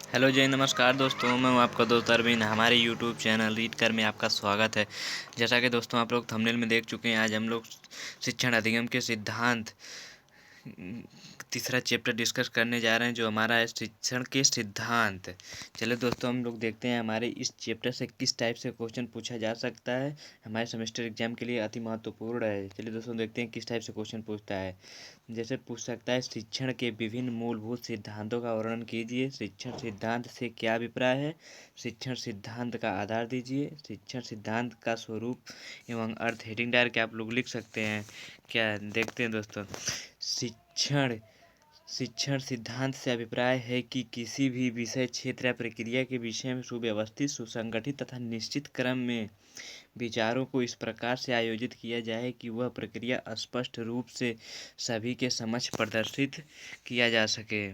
Hello जय नमस्कार दोस्तों, मैं हूं आपका दोस्त अरविंद। हमारे यूट्यूब चैनल रीड कर में आपका स्वागत है। जैसा कि दोस्तों आप लोग थंबनेल में देख चुके हैं, आज हम लोग शिक्षण अधिगम के सिद्धांत तीसरा चैप्टर डिस्कस करने जा रहे हैं, जो हमारा है शिक्षण के सिद्धांत। चलिए दोस्तों, हम लोग देखते हैं हमारे इस चैप्टर से किस टाइप से क्वेश्चन पूछा जा सकता है। हमारे सेमेस्टर एग्जाम के लिए अति महत्वपूर्ण है। चलिए दोस्तों, देखते हैं किस टाइप से क्वेश्चन पूछता है। जैसे पूछ सकता है, शिक्षण के विभिन्न मूलभूत सिद्धांतों का वर्णन कीजिए। शिक्षण सिद्धांत से क्या अभिप्राय है? शिक्षण सिद्धांत का आधार दीजिए। शिक्षण सिद्धांत का स्वरूप एवं अर्थ। हेडिंग डाल के आप लोग लिख सकते हैं। क्या देखते हैं दोस्तों, शिक्षण शिक्षण सिद्धांत से अभिप्राय है कि किसी भी विषय, क्षेत्र या प्रक्रिया के विषय में सुव्यवस्थित, सुसंगठित तथा निश्चित क्रम में विचारों को इस प्रकार से आयोजित किया जाए कि वह प्रक्रिया स्पष्ट रूप से सभी के समक्ष प्रदर्शित किया जा सके।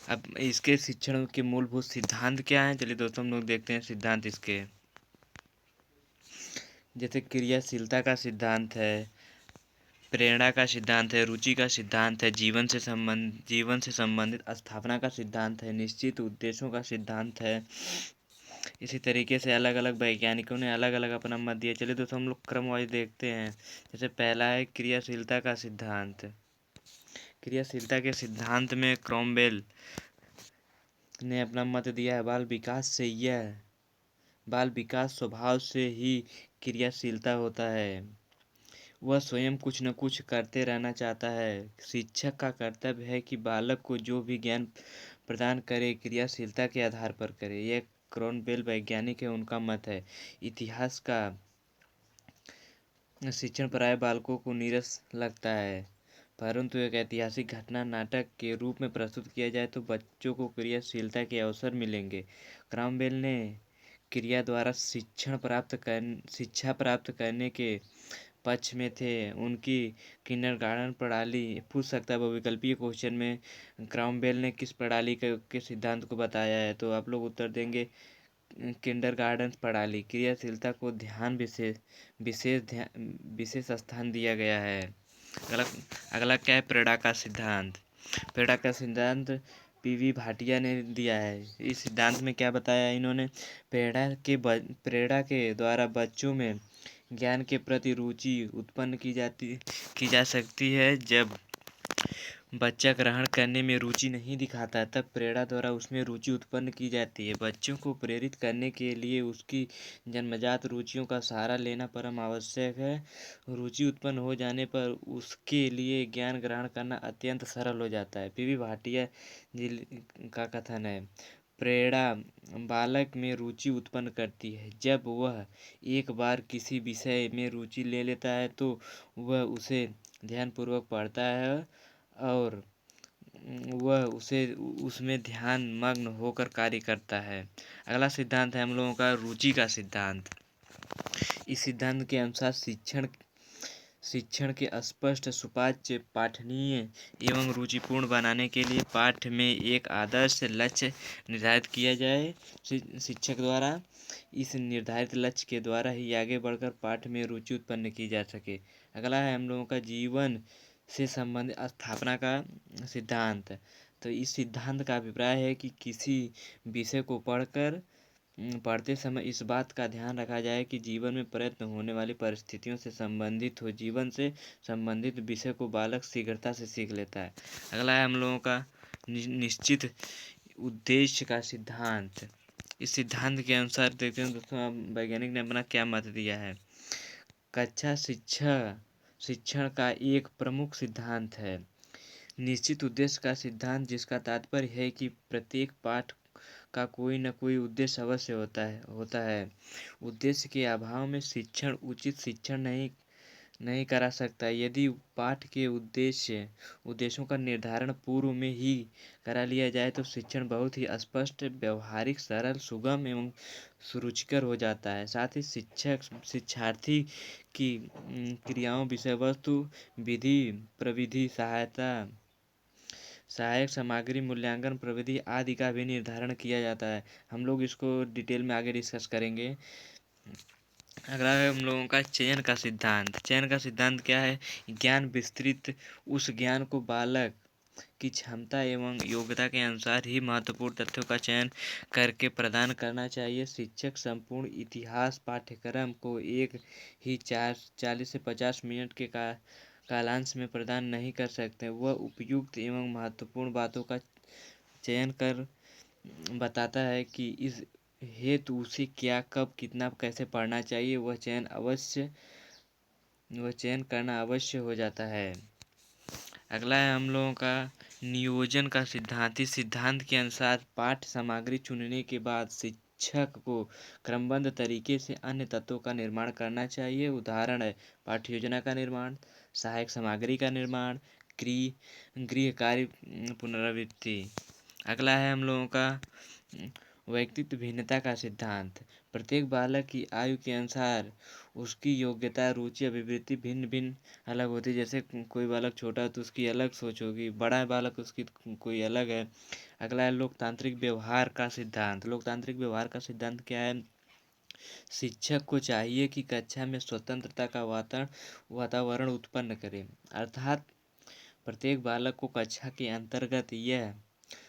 अब इसके शिक्षण के मूलभूत सिद्धांत क्या हैं? चलिए दोस्तों, हम लोग देखते हैं सिद्धांत इसके। जैसे क्रियाशीलता का सिद्धांत है, प्रेरणा का सिद्धांत है, रुचि का सिद्धांत है, जीवन से संबंधित स्थापना का सिद्धांत है, निश्चित उद्देश्यों का सिद्धांत है। इसी तरीके से अलग अलग वैज्ञानिकों ने अलग अलग अपना मत दिया। चलिए दोस्तों, हम लोग क्रम वाइज देखते हैं। जैसे पहला है क्रियाशीलता का सिद्धांत। क्रियाशीलता के सिद्धांत में क्रॉमवेल ने अपना मत दिया है, बाल विकास स्वभाव से ही क्रियाशीलता होता है। वह स्वयं कुछ न कुछ करते रहना चाहता है। शिक्षक का कर्तव्य है कि बालक को जो भी ज्ञान प्रदान करे, क्रियाशीलता के आधार पर करे। यह क्रॉनबेल वैज्ञानिक है, उनका मत है। इतिहास का शिक्षण प्राय बालकों को नीरस लगता है, परंतु एक ऐतिहासिक घटना नाटक के रूप में प्रस्तुत किया जाए तो बच्चों को क्रियाशीलता के अवसर मिलेंगे। क्रॉमवेल ने क्रिया द्वारा शिक्षा प्राप्त करने के पक्ष में थे। उनकी किंडरगार्टन प्रणाली पूछ सकता है बहुविकल्पीय क्वेश्चन में, क्रॉमवेल ने किस प्रणाली के सिद्धांत को बताया है? तो आप लोग उत्तर देंगे किंडरगार्टन प्रणाली। क्रियाशीलता को विशेष स्थान दिया गया है। अगला अगला क्या है? प्रेरणा का सिद्धांत। प्रेरणा का सिद्धांत पीवी भाटिया ने दिया है। इस सिद्धांत में क्या बताया है इन्होंने? प्रेरणा के द्वारा बच्चों में ज्ञान के प्रति रुचि उत्पन्न की जा सकती है। जब बच्चा ग्रहण करने में रुचि नहीं दिखाता, तब प्रेरणा द्वारा उसमें रुचि उत्पन्न की जाती है। बच्चों को प्रेरित करने के लिए उसकी जन्मजात रुचियों का सहारा लेना परम आवश्यक है। रुचि उत्पन्न हो जाने पर उसके लिए ज्ञान ग्रहण करना अत्यंत सरल हो जाता है। पीवी भाटिया जी का कथन है, प्रेरणा बालक में रुचि उत्पन्न करती है। जब वह एक बार किसी विषय में रुचि ले लेता है तो वह उसे ध्यानपूर्वक पढ़ता है और वह उसमें ध्यान मग्न होकर कार्य करता है। अगला सिद्धांत है हम लोगों का रुचि का सिद्धांत। इस सिद्धांत के अनुसार शिक्षण के स्पष्ट, सुपाच्य, पाठनीय एवं रुचिपूर्ण बनाने के लिए पाठ में एक आदर्श लक्ष्य निर्धारित किया जाए शिक्षक द्वारा। इस निर्धारित लक्ष्य के द्वारा ही आगे बढ़कर पाठ में रुचि उत्पन्न की जा सके। अगला है हम लोगों का जीवन से संबंधित स्थापना का सिद्धांत। तो इस सिद्धांत का अभिप्राय है कि किसी विषय को पढ़ते समय इस बात का ध्यान रखा जाए कि जीवन में प्रयत्न होने वाली परिस्थितियों से संबंधित हो। जीवन से संबंधित विषय को बालक शीघ्रता से सीख लेता है। अगला है हम लोगों का निश्चित उद्देश्य का सिद्धांत। इस सिद्धांत के अनुसार देखते हैं दोस्तों, वैज्ञानिक ने अपना क्या मत दिया है। कक्षा शिक्षण का एक प्रमुख सिद्धांत है निश्चित उद्देश्य का सिद्धांत, जिसका तात्पर्य है कि प्रत्येक पाठ का कोई न कोई उद्देश्य अवश्य होता है। उद्देश्य के अभाव में शिक्षण उचित शिक्षण नहीं करा सकता। यदि पाठ के उद्देश्यों का निर्धारण पूर्व में ही करा लिया जाए तो शिक्षण बहुत ही स्पष्ट, व्यवहारिक, सरल, सुगम एवं सुरुचिकर हो जाता है। साथ ही शिक्षार्थी की क्रियाओं, विषय वस्तु, विधि प्रविधि, सहायक सामग्री, मूल्यांकन प्रविधि आदि का भी निर्धारण किया जाता है। हम लोग इसको डिटेल में आगे डिस्कस करेंगे। अगला है हम लोगों का चयन का सिद्धांत। चयन का सिद्धांत क्या है? ज्ञान विस्तृत, उस ज्ञान को बालक की क्षमता एवं योग्यता के अनुसार ही महत्वपूर्ण तथ्यों का चयन करके प्रदान करना चाहिए। शिक्षक संपूर्ण इतिहास पाठ्यक्रम को एक ही 40 से 50 मिनट के कालांश में प्रदान नहीं कर सकते। वह उपयुक्त एवं महत्वपूर्ण बातों का चयन कर बताता है कि इस हेतु उसे क्या, कब, कितना, कैसे पढ़ना चाहिए। वह चयन करना अवश्य हो जाता है। अगला है हम लोगों का नियोजन का सिद्धांत। इस सिद्धांत के अनुसार पाठ्य सामग्री चुनने के बाद शिक्षक को क्रमबद्ध तरीके से अन्य तत्वों का निर्माण करना चाहिए। उदाहरण है पाठ्य योजना का निर्माण, सहायक सामग्री का निर्माण, गृह कार्य पुनरावृत्ति। अगला है हम लोगों का व्यक्तित्व भिन्नता का सिद्धांत। प्रत्येक बालक की आयु के अनुसार उसकी योग्यता, रुचि, अभिवृत्ति भिन्न भिन्न अलग होती है। जैसे कोई बालक छोटा है तो उसकी अलग सोच होगी, बड़ा है बालक उसकी कोई अलग है। अगला है लोकतांत्रिक व्यवहार का सिद्धांत। लोकतांत्रिक व्यवहार का सिद्धांत क्या है? शिक्षक को चाहिए कि कक्षा में स्वतंत्रता का वातावरण उत्पन्न करे, अर्थात प्रत्येक बालक को कक्षा के अंतर्गत यह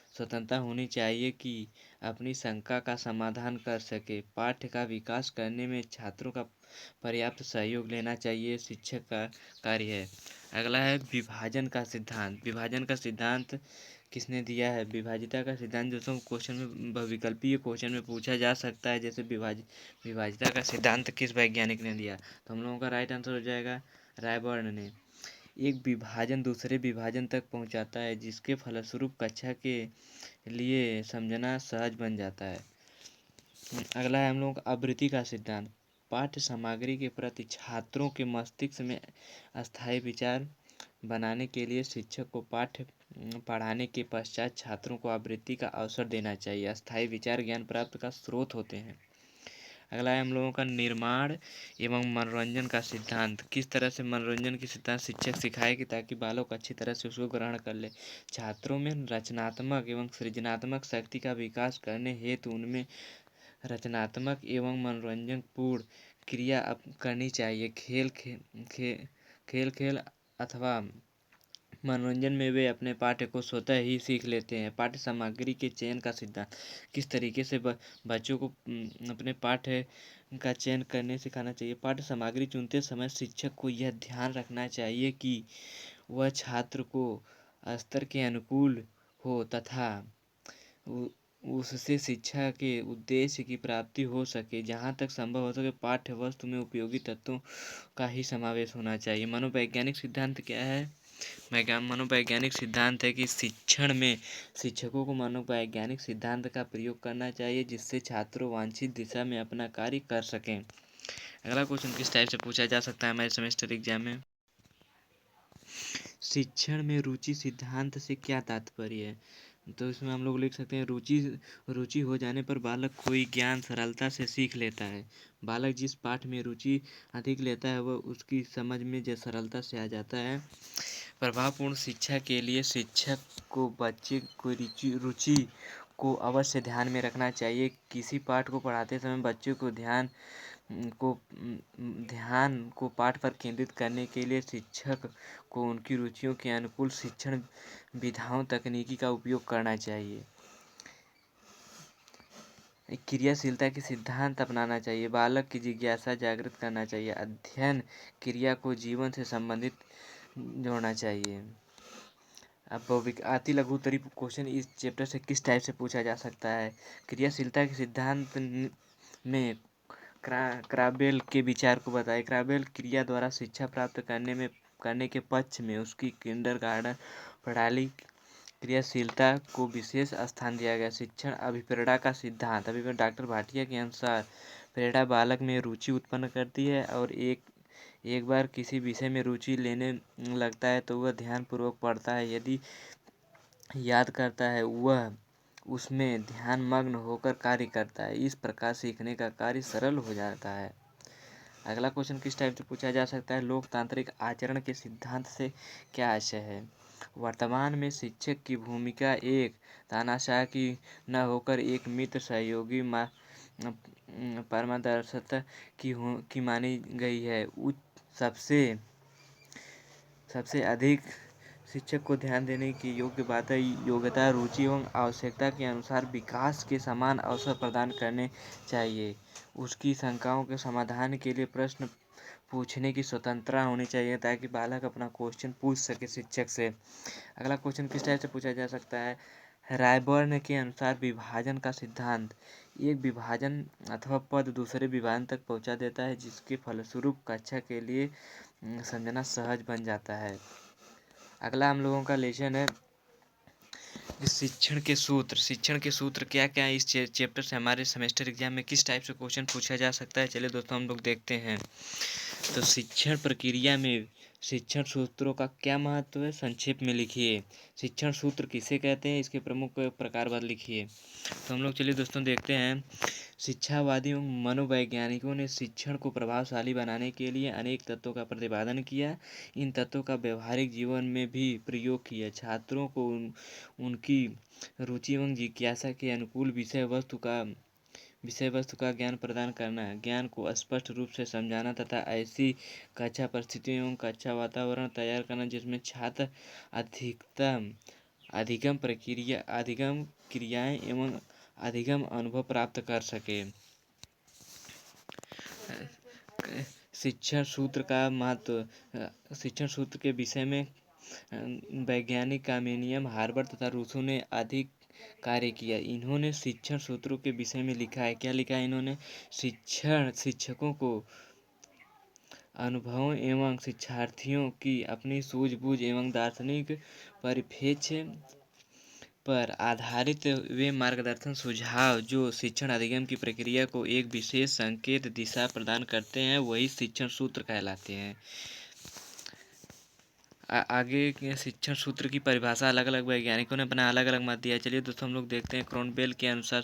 स्वतंत्रता होनी चाहिए कि अपनी शंका का समाधान कर सके। पाठ्य का विकास करने में छात्रों का पर्याप्त सहयोग लेना चाहिए, शिक्षक का कार्य है। अगला है विभाजन का सिद्धांत। विभाजन का सिद्धांत किसने दिया है? विभाजिता का सिद्धांत दोस्तों क्वेश्चन में बहुविकल्पीय क्वेश्चन में पूछा जा सकता है। जैसे विभाजिता का सिद्धांत किस वैज्ञानिक ने दिया? तो हम लोगों का राइट आंसर हो जाएगा रायबर्न ने। एक विभाजन दूसरे विभाजन तक पहुंचाता है, जिसके फलस्वरूप कक्षा के लिए समझना सहज बन जाता है। अगला है हम लोगों का आवृत्ति का सिद्धांत। पाठ्य सामग्री के प्रति छात्रों के मस्तिष्क में अस्थायी विचार बनाने के लिए शिक्षक को पाठ्य पढ़ाने के पश्चात छात्रों को आवृत्ति का अवसर देना चाहिए। अस्थायी विचार ज्ञान प्राप्त का स्रोत होते हैं। अगला है हम लोगों का निर्माण एवं मनोरंजन का सिद्धांत। किस तरह से मनोरंजन की सिद्धांत शिक्षक सिखाएगी ताकि बालक अच्छी तरह से उसको ग्रहण कर ले। छात्रों में रचनात्मक एवं सृजनात्मक शक्ति का विकास करने हेतु उनमें रचनात्मक एवं मनोरंजन पूर्ण क्रिया करनी चाहिए। खेल खेल अथवा मनोरंजन में वे अपने पाठ्य को स्वतः ही सीख लेते हैं। पाठ्य सामग्री के चयन का सिद्धांत। किस तरीके से बच्चों को अपने पाठ्य का चयन करने सिखाना चाहिए। पाठ्य सामग्री चुनते समय शिक्षक को यह ध्यान रखना चाहिए कि वह छात्र को स्तर के अनुकूल हो तथा उससे शिक्षा के उद्देश्य की प्राप्ति हो सके। जहाँ तक संभव हो सके पाठ्य वस्तु में उपयोगी तत्वों का ही समावेश होना चाहिए। मनोवैज्ञानिक सिद्धांत क्या है? मनोवैज्ञानिक सिद्धांत है कि शिक्षण में शिक्षकों को मनोवैज्ञानिक सिद्धांत का प्रयोग करना चाहिए, जिससे छात्रों वांछित दिशा में अपना कार्य कर सकें। अगला क्वेश्चन किस टाइप से पूछा जा सकता है हमारे सेमेस्टर एग्जाम में? शिक्षण में रुचि सिद्धांत से क्या तात्पर्य है? तो इसमें हम लोग लिख सकते हैं रुचि हो जाने पर बालक कोई ज्ञान सरलता से सीख लेता है। बालक जिस पाठ में रुचि अधिक लेता है वह उसकी समझ में जो सरलता से आ जाता है। प्रभावपूर्ण शिक्षा के लिए शिक्षक को बच्चे को रुचि को अवश्य ध्यान में रखना चाहिए। किसी पाठ को पढ़ाते समय बच्चों को ध्यान को पाठ पर केंद्रित करने के लिए शिक्षक को उनकी रुचियों के अनुकूल शिक्षण विधाओं तकनीकी का उपयोग करना चाहिए। क्रियाशीलता के सिद्धांत अपनाना चाहिए। बालक की जिज्ञासा जागृत करना चाहिए। अध्ययन क्रिया को जीवन से संबंधित जोड़ना चाहिए। अब अति लघु उत्तरीय क्वेश्चन इस चैप्टर से किस टाइप से पूछा जा सकता है? क्रियाशीलता के सिद्धांत में क्राबेल के विचार को बताएं। क्राबेल क्रिया द्वारा शिक्षा प्राप्त करने के पक्ष में उसकी किंडरगार्टन प्रणाली क्रियाशीलता को विशेष स्थान दिया गया। शिक्षण अभिप्रेरणा का सिद्धांत। डॉक्टर भाटिया के अनुसार प्रेरणा बालक में रुचि उत्पन्न करती है और एक बार किसी विषय में रुचि लेने लगता है तो वह ध्यानपूर्वक पढ़ता है। यदि याद करता है वह उसमें ध्यानमग्न होकर कार्य करता है। इस प्रकार सीखने का कार्य सरल हो जाता है। अगला क्वेश्चन किस टाइप से पूछा जा सकता है? लोकतांत्रिक आचरण के सिद्धांत से क्या आशय है? वर्तमान में शिक्षक की भूमिका एक तानाशाह की न होकर एक मित्र, सहयोगी, परामर्शदाता की मानी गई है। सबसे अधिक शिक्षक को ध्यान देने की योग्य बात है योग्यता, रुचि एवं आवश्यकता के अनुसार विकास के समान अवसर प्रदान करने चाहिए। उसकी शंकाओं के समाधान के लिए प्रश्न पूछने की स्वतंत्रता होनी चाहिए ताकि बालक अपना क्वेश्चन पूछ सके शिक्षक से। अगला क्वेश्चन किस टाइप से पूछा जा सकता है? रायबर्न के अनुसार विभाजन का सिद्धांत एक विभाजन अथवा पद दूसरे विभाजन तक पहुंचा देता है जिसके फलस्वरूप कक्षा के लिए समझना सहज बन जाता है। अगला हम लोगों का लेसन है शिक्षण के सूत्र। शिक्षण के सूत्र क्या क्या है? इस चैप्टर से हमारे सेमेस्टर एग्जाम में किस टाइप से क्वेश्चन पूछा जा सकता है, चलिए दोस्तों हम लोग देखते हैं। तो शिक्षण प्रक्रिया में शिक्षण सूत्रों का क्या महत्व है, संक्षेप में लिखिए। शिक्षण सूत्र किसे कहते हैं, इसके प्रमुख प्रकारवार लिखिए। तो हम लोग चलिए दोस्तों देखते हैं। शिक्षावादी एवं मनोवैज्ञानिकों ने शिक्षण को प्रभावशाली बनाने के लिए अनेक तत्वों का प्रतिपादन किया। इन तत्वों का व्यवहारिक जीवन में भी प्रयोग किया। छात्रों को उनकी रुचि एवं जिज्ञासा के अनुकूल विषय वस्तु का ज्ञान प्रदान करना, ज्ञान को स्पष्ट रूप से समझाना तथा ऐसी कक्षा परिस्थितियों एवं कक्षा वातावरण तैयार करना जिसमें छात्र अधिगम क्रियाएं एवं अधिगम अनुभव प्राप्त कर सके। शिक्षण सूत्र का महत्व। शिक्षण सूत्र के विषय में वैज्ञानिक कामेनियम, हार्वर्ड तथा रूसो ने अधिक कार्य किया। इन्होंने शिक्षण सूत्रों के विषय में लिखा है। क्या लिखा है इन्होंने? शिक्षकों को अनुभवों एवं शिक्षार्थियों की अपनी सूझबूझ एवं दार्शनिक परिप्रेक्ष्य पर आधारित वे मार्गदर्शन सुझाव जो शिक्षण अधिगम की प्रक्रिया को एक विशेष संकेत दिशा प्रदान करते हैं वही शिक्षण सूत्र कहलाते हैं। आगे के शिक्षण सूत्र की परिभाषा अलग अलग वैज्ञानिकों ने अपना अलग अलग मत दिया है। चलिए दोस्तों हम लोग देखते हैं क्रॉनबेल के अनुसार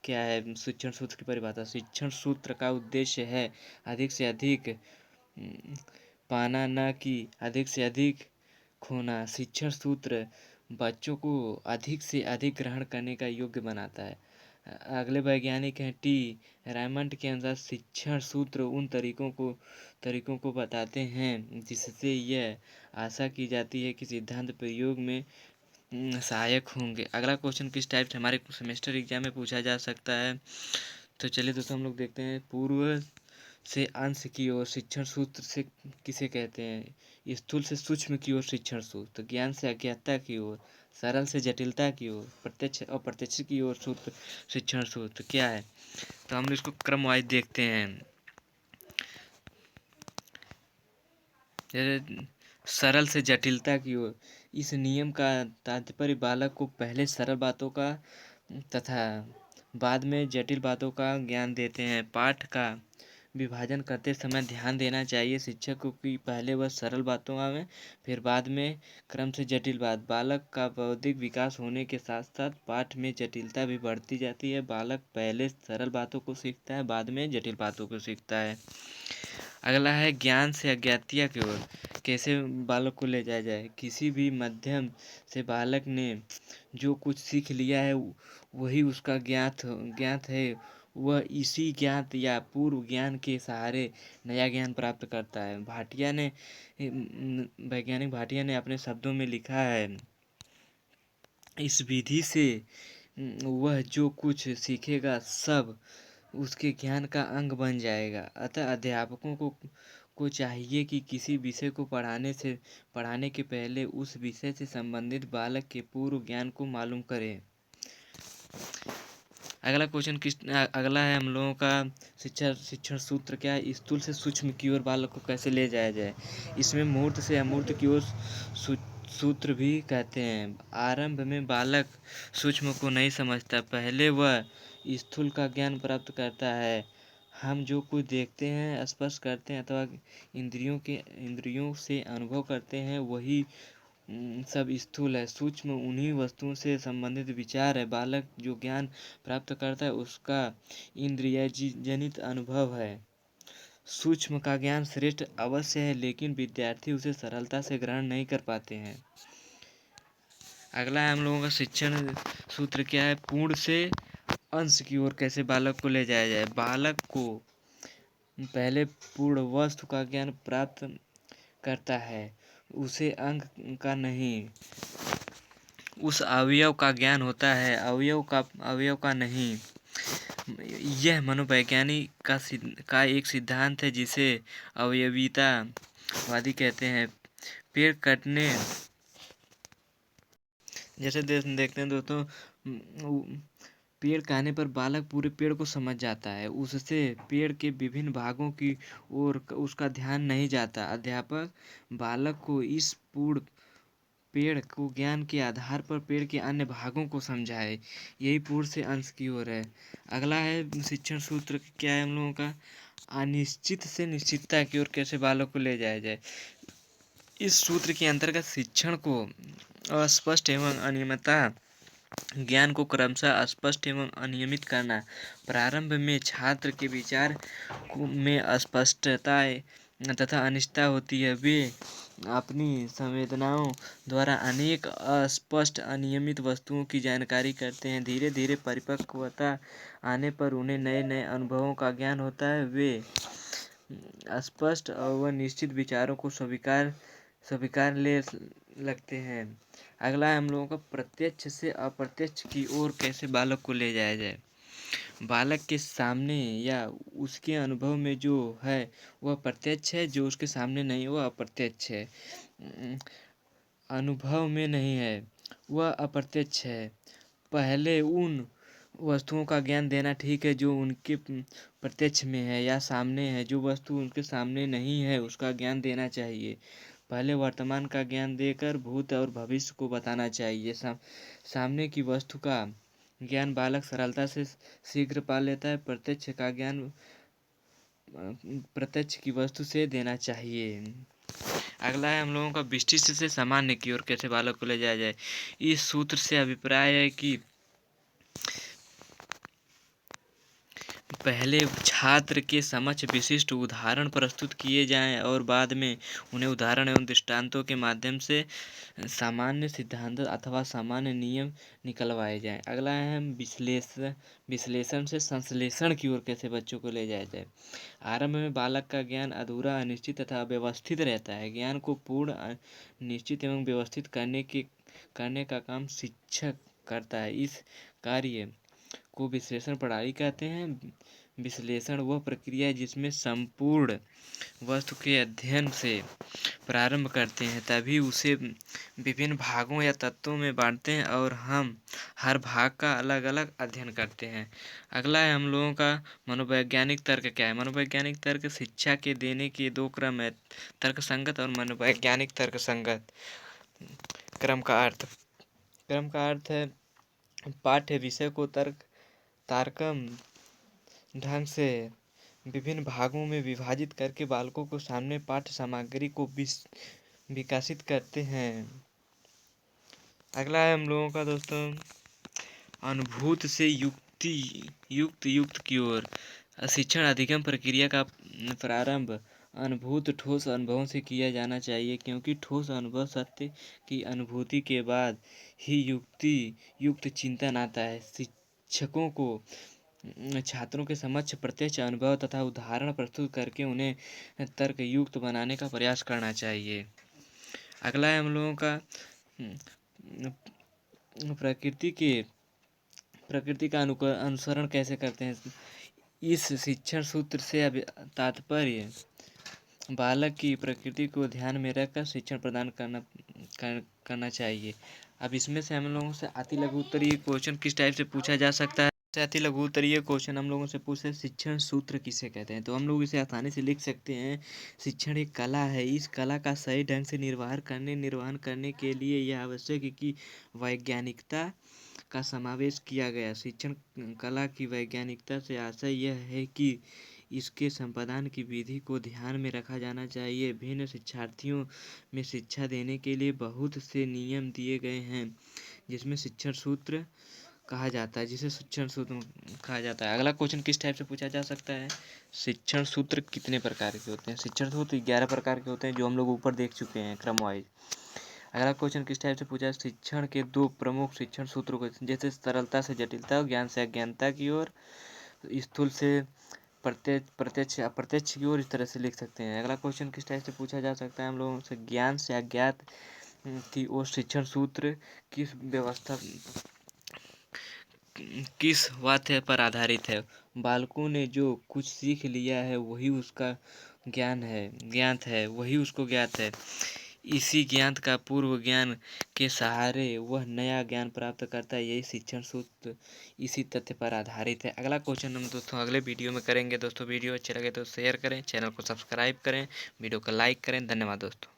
क्या है शिक्षण सूत्र की परिभाषा। शिक्षण सूत्र का उद्देश्य है अधिक से अधिक पाना न कि अधिक से अधिक खोना। शिक्षण सूत्र बच्चों को अधिक से अधिक ग्रहण करने का योग्य बनाता है। अगले वैज्ञानिक हैं टी रायमंड के अनुसार शिक्षण सूत्र उन तरीकों को बताते हैं जिससे यह आशा की जाती है कि सिद्धांत प्रयोग में सहायक होंगे। अगला क्वेश्चन किस टाइप से हमारे सेमेस्टर एग्जाम में पूछा जा सकता है, तो चलिए दोस्तों हम लोग देखते हैं। पूर्व से अंश की ओर शिक्षण सूत्र से किसे कहते हैं? स्थूल से सूक्ष्म की ओर शिक्षण सूत्र, ज्ञान से अज्ञातता की ओर, सरल से जटिलता की ओर, प्रत्यक्ष अप्रत्यक्ष की ओर सूत्र शिक्षण सूत्र क्या है? तो हम इसको क्रम वाइज देखते हैं। सरल से जटिलता की ओर, इस नियम का तात्पर्य बालक को पहले सरल बातों का तथा बाद में जटिल बातों का ज्ञान देते हैं। पाठ का विभाजन करते समय ध्यान देना चाहिए शिक्षक को कि पहले वह सरल बातों में फिर बाद में क्रम से जटिल बात। बालक का बौद्धिक विकास होने के साथ साथ पाठ में जटिलता भी बढ़ती जाती है। बालक पहले सरल बातों को सीखता है, बाद में जटिल बातों को सीखता है। अगला है ज्ञान से अज्ञातिया की ओर, कैसे बालक को ले जाया जाए। किसी भी माध्यम से बालक ने जो कुछ सीख लिया है वही उसका ज्ञात है। वह इसी ज्ञात या पूर्व ज्ञान के सहारे नया ज्ञान प्राप्त करता है। वैज्ञानिक भाटिया ने अपने शब्दों में लिखा है, इस विधि से वह जो कुछ सीखेगा सब उसके ज्ञान का अंग बन जाएगा। अतः अध्यापकों को चाहिए कि किसी विषय को पढ़ाने के पहले उस विषय से संबंधित बालक के पूर्व ज्ञान को मालूम करें। अगला है हम लोगों का शिक्षण सूत्र क्या है? स्थूल से सूक्ष्म की ओर बालक को कैसे ले जाया जाए। इसमें मूर्त से अमूर्त की ओर सूत्र भी कहते हैं। आरंभ में बालक सूक्ष्म को नहीं समझता, पहले वह स्थूल का ज्ञान प्राप्त करता है। हम जो कुछ देखते हैं, स्पर्श करते हैं अथवा इंद्रियों से अनुभव करते हैं वही सब स्थूल है। सूक्ष्म उन्हीं वस्तुओं से संबंधित विचार है। बालक जो ज्ञान प्राप्त करता है उसका इंद्रिय जनित अनुभव है। सूक्ष्म का ज्ञान श्रेष्ठ अवश्य है लेकिन विद्यार्थी उसे सरलता से ग्रहण नहीं कर पाते हैं। अगला है हम लोगों का शिक्षण सूत्र क्या है? पूर्ण से अंश की ओर कैसे बालक को ले जाया जाए। बालक को पहले पूर्ण वस्तु का ज्ञान प्राप्त करता है, उसे अंग का नहीं, उस अवयव का ज्ञान होता है, अवयव का नहीं। यह मनोवैज्ञानिक का एक सिद्धांत है जिसे अवयवितावादी कहते हैं। पेड़ कटने जैसे देखते हैं दोस्तों, पेड़ कहने पर बालक पूरे पेड़ को समझ जाता है, उससे पेड़ के विभिन्न भागों की ओर उसका ध्यान नहीं जाता। अध्यापक बालक को इस पूर्ण पेड़ को ज्ञान के आधार पर पेड़ के अन्य भागों को समझाए, यही पूर्ण से अंश की ओर है। अगला है शिक्षण सूत्र, क्या है हम लोगों का, अनिश्चित से निश्चितता की ओर कैसे बालक को ले जाया जाए। इस सूत्र के अंतर्गत शिक्षण को अस्पष्ट एवं अनियमितता ज्ञान को क्रमशः स्पष्ट एवं अनियमित करना। प्रारंभ में छात्र के विचार में अस्पष्टता तथा अनिश्चितता होती है। वे अपनी संवेदनाओं द्वारा अनेक अस्पष्ट अनियमित वस्तुओं की जानकारी करते हैं। धीरे धीरे परिपक्वता आने पर उन्हें नए नए अनुभवों का ज्ञान होता है। वे स्पष्ट और निश्चित विचारों को स्वीकार ले लगते हैं। अगला है हम लोगों का प्रत्यक्ष से अप्रत्यक्ष की ओर कैसे बालक को ले जाया जाए। बालक के सामने या उसके अनुभव में जो है वह प्रत्यक्ष है, जो उसके सामने नहीं वह अप्रत्यक्ष है। अनुभव में नहीं है वह अप्रत्यक्ष है। पहले उन वस्तुओं का ज्ञान देना ठीक है जो उनके प्रत्यक्ष में है या सामने है। जो वस्तु उनके सामने नहीं है उसका ज्ञान देना चाहिए। पहले वर्तमान का ज्ञान देकर भूत और भविष्य को बताना चाहिए। सामने की वस्तु का ज्ञान बालक सरलता से शीघ्र पा लेता है। प्रत्यक्ष का ज्ञान प्रत्यक्ष की वस्तु से देना चाहिए। अगला है हम लोगों का विशिष्ट से सामान्य की ओर कैसे बालक को ले जाया जाए। इस सूत्र से अभिप्राय है कि पहले छात्र के समक्ष विशिष्ट उदाहरण प्रस्तुत किए जाएं और बाद में उन्हें उदाहरण एवं दृष्टांतों के माध्यम से सामान्य सिद्धांत अथवा सामान्य नियम निकलवाए जाएं। अगला है हम विश्लेषण से संश्लेषण की ओर कैसे बच्चों को ले जाया जाए। आरंभ में बालक का ज्ञान अधूरा, अनिश्चित तथा अव्यवस्थित रहता है। ज्ञान को पूर्ण, निश्चित एवं व्यवस्थित करने का काम शिक्षक करता है। इस कार्य को विश्लेषण प्रणाली कहते हैं। विश्लेषण वह प्रक्रिया है जिसमें संपूर्ण वस्तु के अध्ययन से प्रारंभ करते हैं, तभी उसे विभिन्न भागों या तत्वों में बांटते हैं और हम हर भाग का अलग अलग अध्ययन करते हैं। अगला है हम लोगों का मनोवैज्ञानिक तर्क। क्या है मनोवैज्ञानिक तर्क? शिक्षा के देने के दो क्रम है, तर्क संगत और मनोवैज्ञानिक तर्क संगत। क्रम का अर्थ है पाठ्य विषय को तारकम ढंग से विभिन्न भागों में विभाजित करके बालकों को सामने पाठ्य सामग्री को विकसित करते हैं। अगला है हम लोगों का दोस्तों अनुभूत से युक्त की ओर। शिक्षण अधिगम प्रक्रिया का प्रारंभ अनुभूत ठोस अनुभवों से किया जाना चाहिए, क्योंकि ठोस अनुभव सत्य की अनुभूति के बाद ही युक्त चिंतन आता है। शिक्षकों को छात्रों के समक्ष प्रत्यक्ष अनुभव तथा उदाहरण प्रस्तुत करके उन्हें तर्क युक्त बनाने का प्रयास करना चाहिए। अगला है हम लोगों का प्रकृति का अनुसरण कैसे करते हैं। इस शिक्षण सूत्र से तात्पर्य बालक की प्रकृति को ध्यान में रखकर शिक्षण प्रदान करना चाहिए। अब इसमें से हम लोगों से अति लघु उत्तरीय क्वेश्चन किस टाइप से पूछा जा सकता है। अति लघु उत्तरीय क्वेश्चन हम लोगों से पूछे शिक्षण सूत्र किसे कहते हैं, तो हम लोग इसे आसानी से लिख सकते हैं। शिक्षण एक कला है। इस कला का सही ढंग से निर्वहन करने के लिए यह आवश्यक है कि वैज्ञानिकता का समावेश किया गया। शिक्षण कला की वैज्ञानिकता से आशय यह है कि इसके संपादन की विधि को ध्यान में रखा जाना चाहिए। भिन्न शिक्षार्थियों में शिक्षा देने के लिए बहुत से नियम दिए गए हैं, जिसमें शिक्षण सूत्र कहा जाता है अगला क्वेश्चन किस टाइप से पूछा जा सकता है। शिक्षण सूत्र कितने प्रकार के होते हैं। शिक्षण सूत्र 11 प्रकार के होते हैं, जो हम लोग ऊपर देख चुके हैं क्रम वाइज। अगला क्वेश्चन किस टाइप से पूछा। शिक्षण के दो प्रमुख शिक्षण सूत्रों को, जैसे सरलता से जटिलता और ज्ञान से अज्ञानता की ओर, स्थूल से प्रत्यक्ष प्रत्यक्ष अप्रत्यक्ष की ओर इस तरह से लिख सकते हैं। अगला क्वेश्चन किस टाइप से पूछा जा सकता है हम लोगों से, ज्ञान से अज्ञात की ओर शिक्षण सूत्र किस व्यवस्था किस वाक्य पर आधारित है। बालकों ने जो कुछ सीख लिया है वही उसका ज्ञात है वही उसको ज्ञात है। इसी ज्ञात का पूर्व ज्ञान के सहारे वह नया ज्ञान प्राप्त करता है। यही शिक्षण सूत्र इसी तथ्य पर आधारित है। अगला क्वेश्चन हम दोस्तों अगले वीडियो में करेंगे। दोस्तों वीडियो अच्छे लगे तो शेयर करें, चैनल को सब्सक्राइब करें, वीडियो को लाइक करें। धन्यवाद दोस्तों।